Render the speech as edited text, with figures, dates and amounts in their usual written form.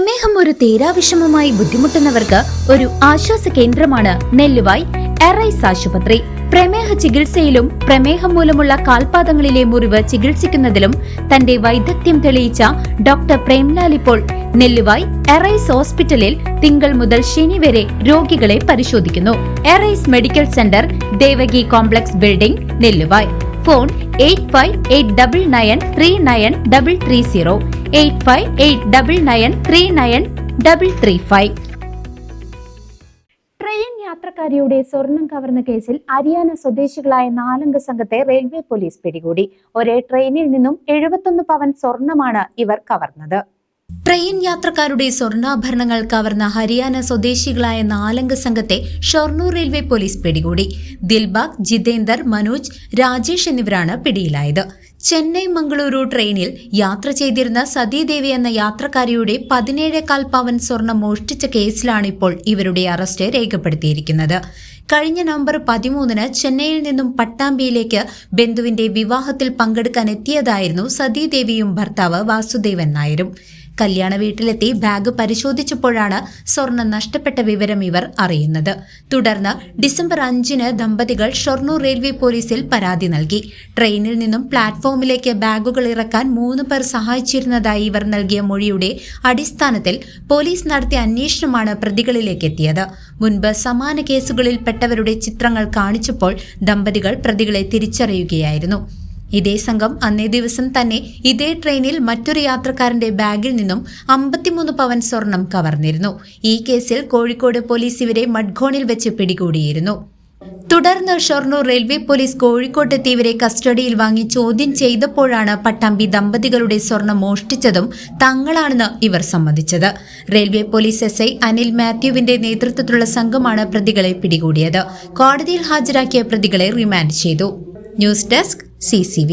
പ്രമേഹം ഒരു തീരാവിഷമമായി ബുദ്ധിമുട്ടുന്നവർക്ക് ഒരു ആശ്വാസ കേന്ദ്രമാണ് നെല്ലുവായ് എറൈസ് ആശുപത്രി. പ്രമേഹ ചികിത്സയിലും പ്രമേഹം മൂലമുള്ള കാൽപാദങ്ങളിലെ മുറിവ് ചികിത്സിക്കുന്നതിലും തന്റെ വൈദഗ്ധ്യം തെളിയിച്ച ഡോക്ടർ പ്രേംലാൽ ഇപ്പോൾ നെല്ലുവായ് എറൈസ് ഹോസ്പിറ്റലിൽ തിങ്കൾ മുതൽ ശനി വരെ രോഗികളെ പരിശോധിക്കുന്നു. Arise medical centre, Devaki complex building, Nelluvai. Phone 8589939330 8589939335. Train യാത്രക്കാരിയുടെ സ്വർണം കവർന്ന കേസിൽ ഹരിയാന സ്വദേശികളായ 4 അംഗ സംഘത്തെ റെയിൽവേ പോലീസ് പിടികൂടി. ഒരേ ട്രെയിനിൽ നിന്നും 71 പവൻ സ്വർണമാണ് ഇവർ കവർന്നത്. ട്രെയിൻ യാത്രക്കാരുടെ സ്വർണ്ണാഭരണങ്ങൾ കവർന്ന ഹരിയാന സ്വദേശികളായ 4 അംഗ സംഘത്തെ ഷൊർണൂർ റെയിൽവേ പോലീസ് പിടികൂടി. ദിൽബാഗ്, ജിതേന്ദർ, മനോജ്, രാജേഷ് എന്നിവരാണ് പിടിയിലായത്. ചെന്നൈ മംഗളൂരു ട്രെയിനിൽ യാത്ര ചെയ്തിരുന്ന സതീദേവി എന്ന യാത്രക്കാരിയുടെ 17.25 പവൻ സ്വർണം മോഷ്ടിച്ച കേസിലാണ് ഇപ്പോൾ ഇവരുടെ അറസ്റ്റ് രേഖപ്പെടുത്തിയിരിക്കുന്നത്. കഴിഞ്ഞ നവംബർ 13 ചെന്നൈയിൽ നിന്നും പട്ടാമ്പിയിലേക്ക് ബന്ധുവിന്റെ വിവാഹത്തിൽ പങ്കെടുക്കാൻ എത്തിയതായിരുന്നു സതീദേവിയും ഭർത്താവ് വാസുദേവൻ നായരും. കല്യാണ വീട്ടിലെത്തി ബാഗ് പരിശോധിച്ചപ്പോഴാണ് സ്വർണം നഷ്ടപ്പെട്ട വിവരം ഇവർ അറിയുന്നത്. തുടർന്ന് ഡിസംബർ 5 ദമ്പതികൾ ഷൊർണൂർ റെയിൽവേ പോലീസിൽ പരാതി നൽകി. ട്രെയിനിൽ നിന്നും പ്ലാറ്റ്ഫോമിലേക്ക് ബാഗുകൾ ഇറക്കാൻ 3 പേർ സഹായിച്ചിരുന്നതായി ഇവർ നൽകിയ മൊഴിയുടെ അടിസ്ഥാനത്തിൽ പോലീസ് നടത്തിയ അന്വേഷണമാണ് പ്രതികളിലേക്ക് എത്തിയത്. മുൻപ് സമാന കേസുകളിൽ പെട്ടവരുടെ ചിത്രങ്ങൾ കാണിച്ചപ്പോൾ ദമ്പതികൾ പ്രതികളെ തിരിച്ചറിയുകയായിരുന്നു. ഇതേ സംഘം അന്നേ ദിവസം തന്നെ ഇതേ ട്രെയിനിൽ മറ്റൊരു യാത്രക്കാരന്റെ ബാഗിൽ നിന്നും 53 പവൻ സ്വർണം കവർന്നിരുന്നു. ഈ കേസിൽ കോഴിക്കോട് പോലീസ് ഇവരെ മഡ്ഗോണിൽ വെച്ച് പിടികൂടിയിരുന്നു. തുടർന്ന് ഷൊർണൂർ റെയിൽവേ പോലീസ് കോഴിക്കോട്ടെത്തി ഇവരെ കസ്റ്റഡിയിൽ വാങ്ങി ചോദ്യം ചെയ്തപ്പോഴാണ് പട്ടാമ്പി ദമ്പതികളുടെ സ്വർണം മോഷ്ടിച്ചതും തങ്ങളാണെന്ന് ഇവർ സമ്മതിച്ചത്. റെയിൽവേ പോലീസ് SI അനിൽ മാത്യുവിന്റെ നേതൃത്വത്തിലുള്ള സംഘമാണ് പ്രതികളെ പിടികൂടിയത്. കോടതിയിൽ ഹാജരാക്കിയ പ്രതികളെ റിമാൻഡ് ചെയ്തു. News desk CCV.